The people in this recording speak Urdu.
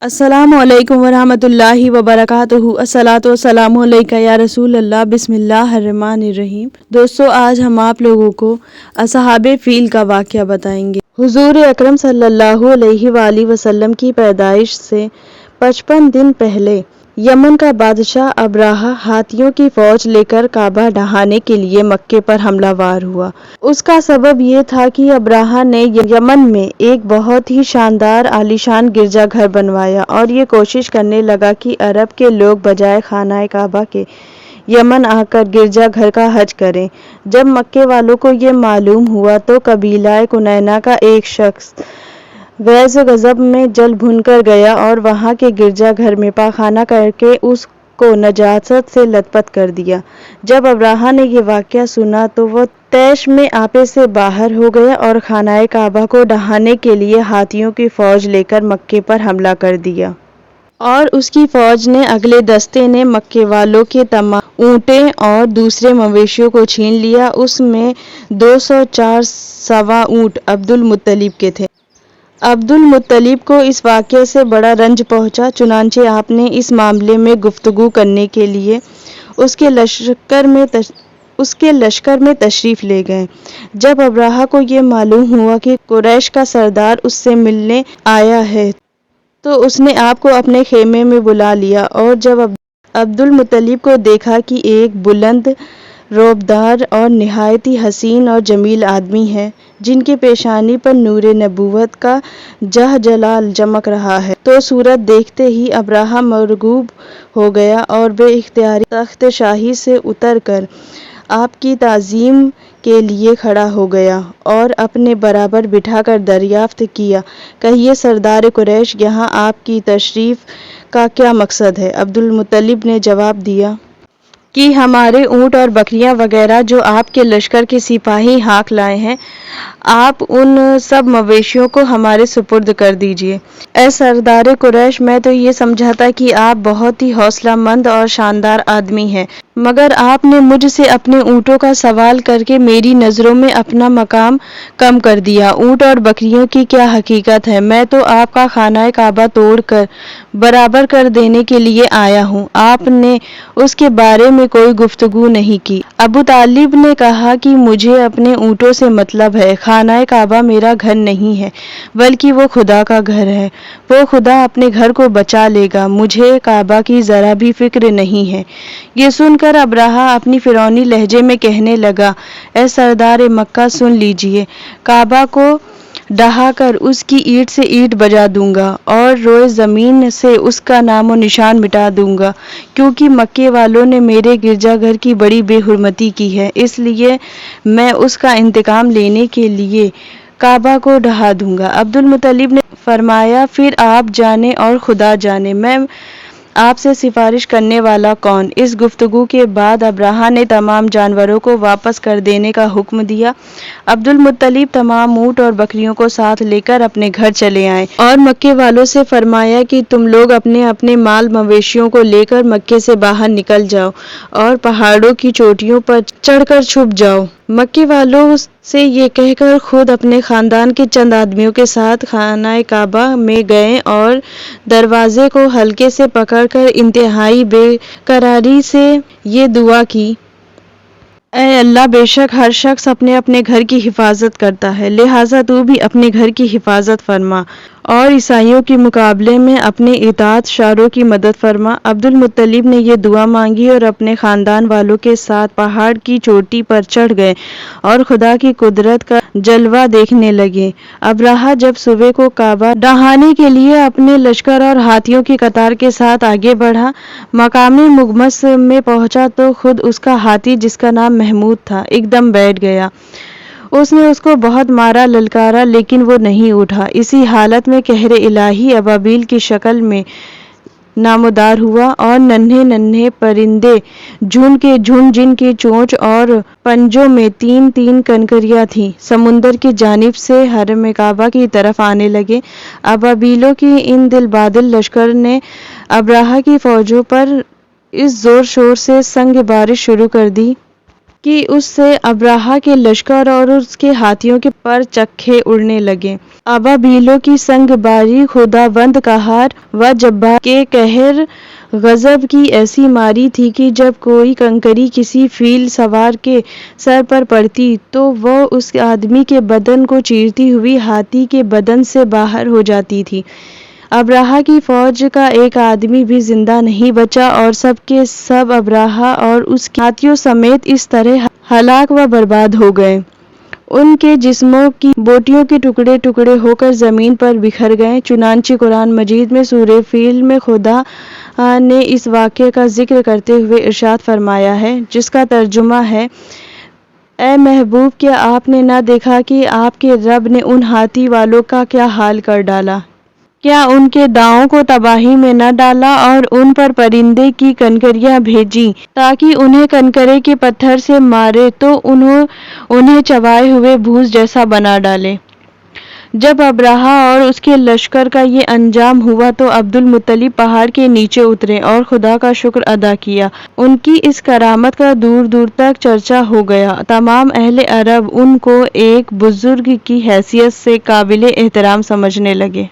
السلام علیکم ورحمۃ اللہ وبرکاتہ۔ الصلاۃ والسلام علیکہ یا رسول اللہ۔ بسم اللہ الرحمن الرحیم۔ دوستو، آج ہم آپ لوگوں کو اصحاب فیل کا واقعہ بتائیں گے۔ حضور اکرم صلی اللہ علیہ وآلہ وسلم کی پیدائش سے 55 دن پہلے یمن کا بادشاہ ابرہہ ہاتھیوں کی فوج لے کر کعبہ ڈھانے کے لیے مکے پر حملہ ور ہوا۔ اس کا سبب یہ تھا کہ ابرہہ نے یمن میں ایک بہت ہی شاندار عالیشان گرجا گھر بنوایا اور یہ کوشش کرنے لگا کہ عرب کے لوگ بجائے خانہ کعبہ کے یمن آ کر گرجا گھر کا حج کریں۔ جب مکے والوں کو یہ معلوم ہوا تو قبیلہ کنینہ کا ایک شخص غیظ و غضب میں جل بھن کر گیا اور وہاں کے گرجا گھر میں پاخانہ کر کے اس کو نجاست سے لت پت کر دیا۔ جب ابرہہ نے یہ واقعہ سنا تو وہ طیش میں آپے سے باہر ہو گیا اور خانہ کعبہ کو ڈھانے کے لیے ہاتھیوں کی فوج لے کر مکے پر حملہ کر دیا۔ اور اس کی فوج نے اگلے دستے نے مکے والوں کے تمام اونٹیں اور دوسرے مویشیوں کو چھین لیا۔ اس میں 204 سوا اونٹ عبدالمطلب کے تھے۔ عبدالمطلب کو اس واقعے سے بڑا رنج پہنچا، چنانچہ آپ نے اس معاملے میں گفتگو کرنے کے لیے اس کے لشکر میں تشریف لے گئے۔ جب ابرہہ کو یہ معلوم ہوا کہ قریش کا سردار اس سے ملنے آیا ہے تو اس نے آپ کو اپنے خیمے میں بلا لیا، اور جب عبدالمطلب کو دیکھا کہ ایک بلند، رعبدار اور نہایت ہی حسین اور جمیل آدمی ہے جن کی پیشانی پر نور نبوت کا جلال چمک رہا ہے، تو صورت دیکھتے ہی ابرہہ مرعوب ہو گیا اور بے اختیار تخت شاہی سے اتر کر آپ کی تعظیم کے لیے کھڑا ہو گیا اور اپنے برابر بٹھا کر دریافت کیا، کہیے سردار قریش، یہاں آپ کی تشریف کا کیا مقصد ہے؟ عبدالمطلب نے جواب دیا کہ ہمارے اونٹ اور بکریاں وغیرہ جو آپ کے لشکر کے سپاہی ہاک لائے ہیں، آپ ان سب مویشیوں کو ہمارے سپرد کر دیجیے۔ اے سردار قریش، میں تو یہ سمجھا تھا کہ آپ بہت ہی حوصلہ مند اور شاندار آدمی ہیں، مگر آپ نے مجھ سے اپنے اونٹوں کا سوال کر کے میری نظروں میں اپنا مقام کم کر دیا۔ اونٹ اور بکریوں کی کیا حقیقت ہے؟ میں تو آپ کا خانہ کعبہ توڑ کر برابر کر دینے کے لیے آیا ہوں۔ آپ نے اس کے بارے میں کوئی گفتگو نہیں کی۔ ابو طالب نے کہا کہ مجھے اپنے اونٹوں سے مطلب ہے، خانہ کعبہ میرا گھر نہیں ہے بلکہ وہ خدا کا گھر ہے، وہ خدا اپنے گھر کو بچا لے گا، مجھے کعبہ کی ذرا بھی فکر نہیں ہے۔ یہ سن کر ابرہہ اپنی فرعونی لہجے میں کہنے لگا، اے سردار مکہ، سن لیجیے، کعبہ کو ڈھا کر اس کی اینٹ سے اینٹ بجا دوں گا اور روئے زمین سے اس کا نام و نشان مٹا دوں گا، کیونکہ مکے والوں نے میرے گرجا گھر کی بڑی بے حرمتی کی ہے، اس لیے میں اس کا انتقام لینے کے لیے کعبہ کو ڈھا دوں گا۔ عبدالمطلب نے فرمایا، پھر آپ جانیں اور خدا جانے، میں آپ سے سفارش کرنے والا کون؟ اس گفتگو کے بعد ابرہہ نے تمام جانوروں کو واپس کر دینے کا حکم دیا۔ عبدالمطلب تمام اونٹ اور بکریوں کو ساتھ لے کر اپنے گھر چلے آئے اور مکے والوں سے فرمایا کہ تم لوگ اپنے اپنے مال مویشیوں کو لے کر مکے سے باہر نکل جاؤ اور پہاڑوں کی چوٹیوں پر چڑھ کر چھپ جاؤ۔ مکے والوں سے یہ کہہ کر خود اپنے خاندان کے چند آدمیوں کے ساتھ خانہ کعبہ میں گئے اور دروازے کو حلقے سے پکڑ کر انتہائی بے قراری سے یہ دعا کی، اے اللہ، بے شک ہر شخص اپنے اپنے گھر کی حفاظت کرتا ہے، لہٰذا تو بھی اپنے گھر کی حفاظت فرما اور عیسائیوں کے مقابلے میں اپنے اطاعت شاروں کی مدد فرما۔ عبدالمطلب نے یہ دعا مانگی اور اپنے خاندان والوں کے ساتھ پہاڑ کی چوٹی پر چڑھ گئے اور خدا کی قدرت کا جلوہ دیکھنے لگے۔ ابرہہ جب صبح کو کعبہ ڈھانے کے لیے اپنے لشکر اور ہاتھیوں کی قطار کے ساتھ آگے بڑھا، مقام مغمس میں پہنچا تو خود اس کا ہاتھی، جس کا نام محمود تھا، ایک دم بیٹھ گیا۔ اس نے اس کو بہت مارا، للکارا، لیکن وہ نہیں اٹھا۔ اسی حالت میں قہر الہی ابابیل کی شکل میں نمودار ہوا اور ننھے ننھے پرندے، جھنڈ کے جھنڈ جن کی چونچ اور پنجوں میں 3 کنکریاں تھیں، سمندر کی جانب سے حرم کعبہ کی طرف آنے لگے۔ ابابیلوں کی ان دل بادل لشکر نے ابرہہ کی فوجوں پر اس زور شور سے سنگ بارش شروع کر دی کہ اس سے ابراہہ کے لشکر اور اس کے ہاتھیوں کے پر چکھے اڑنے لگے۔ ابابیلوں کی سنگ باری، خداوند قہار و جبار کے قہر غضب کی ایسی ماری تھی کہ جب کوئی کنکری کسی فیل سوار کے سر پر پڑتی تو وہ اس آدمی کے بدن کو چیرتی ہوئی ہاتھی کے بدن سے باہر ہو جاتی تھی۔ ابراہہ کی فوج کا ایک آدمی بھی زندہ نہیں بچا اور سب کے سب ابراہہ اور اس کے ہاتھیوں سمیت اس طرح ہلاک و برباد ہو گئے۔ ان کے جسموں کی بوٹیوں کے ٹکڑے ٹکڑے ہو کر زمین پر بکھر گئے۔ چنانچہ قرآن مجید میں سورہ فیل میں خدا نے اس واقعے کا ذکر کرتے ہوئے ارشاد فرمایا ہے، جس کا ترجمہ ہے: اے محبوب، کیا آپ نے نہ دیکھا کہ آپ کے رب نے ان ہاتھی والوں کا کیا حال کر ڈالا؟ کیا ان کے داؤں کو تباہی میں نہ ڈالا اور ان پر پرندے کی کنکریاں بھیجیں تاکہ انہیں کنکرے کے پتھر سے مارے تو انہیں چبائے ہوئے بھوس جیسا بنا ڈالے۔ جب ابراہہ اور اس کے لشکر کا یہ انجام ہوا تو عبد المطلب پہاڑ کے نیچے اترے اور خدا کا شکر ادا کیا۔ ان کی اس کرامت کا دور دور تک چرچا ہو گیا۔ تمام اہل عرب ان کو ایک بزرگ کی حیثیت سے قابل احترام سمجھنے لگے۔